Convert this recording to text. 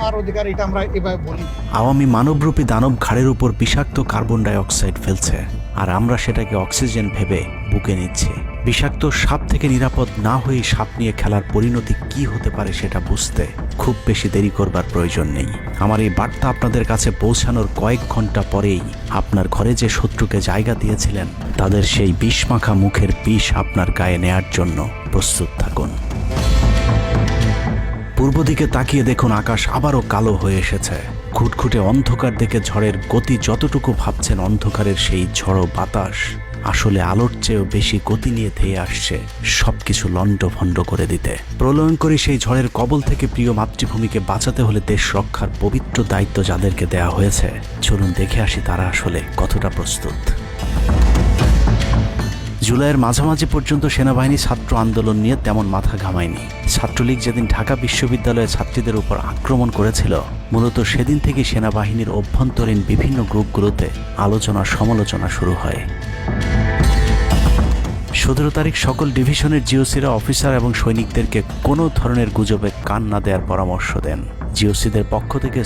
নেওয়ার অধিকার, এটা আমরা এভাবে বলি। আওয়ামী মানবরূপী দানব ঘাড়ের উপর বিষাক্ত কার্বন ডাই অক্সাইড ফেলছে, আর আমরা সেটাকে অক্সিজেন ভেবে বুকে নিচ্ছি। বিষাক্ত সাপ থেকে নিরাপদ না হয়ে সাপ নিয়ে খেলার পরিণতি কি হতে পারে সেটা বুঝতে খুব বেশি দেরি করবার প্রয়োজন নেই। আমার এই বার্তা আপনাদের কাছে পৌঁছানোর কয়েক ঘন্টা পরেই আপনার ঘরে যে শত্রুকে জায়গা দিয়েছিলেন তাদের সেই বিষমাখা মুখের বিষ আপনার গায়ে নেয়ার জন্য প্রস্তুত থাকুন। পূর্ব দিকে তাকিয়ে দেখুন, আকাশ আবারও কালো হয়ে এসেছে। খুটখুটে অন্ধকার দেখে ঝড়ের গতি যতটুকু ভাবছেন অন্ধকারের সেই ঝড়ো বাতাস আসলে আলোর চেয়েও বেশি গতি নিয়ে ধেয়ে আসছে সবকিছু লণ্ডভণ্ড করে দিতে। প্রলয়ঙ্করী সেই ঝড়ের কবল থেকে প্রিয় মাতৃভূমিকে বাঁচাতে হলে দেশ রক্ষার পবিত্র দায়িত্ব যাদেরকে দেয়া হয়েছে, চলুন দেখে আসি তারা আসলে কতটা প্রস্তুত। জুলাইয়ের মাঝামাঝি পর্যন্ত সেনাবাহিনী ছাত্র আন্দোলন নিয়ে তেমন মাথা ঘামায়নি। ছাত্রলীগ যেদিন ঢাকা বিশ্ববিদ্যালয়ের ছাত্রীদের উপর আক্রমণ করেছিল, মূলত সেদিন থেকে সেনাবাহিনীর অভ্যন্তরীণ বিভিন্ন গ্রুপগুলোতে আলোচনা সমালোচনা শুরু হয়। 17 তারিখ সকল ডিভিশনের জিওসিরা অফিসার এবং সৈনিকদেরকে কোনো ধরনের গুজবে কান না দেওয়ার পরামর্শ দেন। জিওসিদের পক্ষ থেকে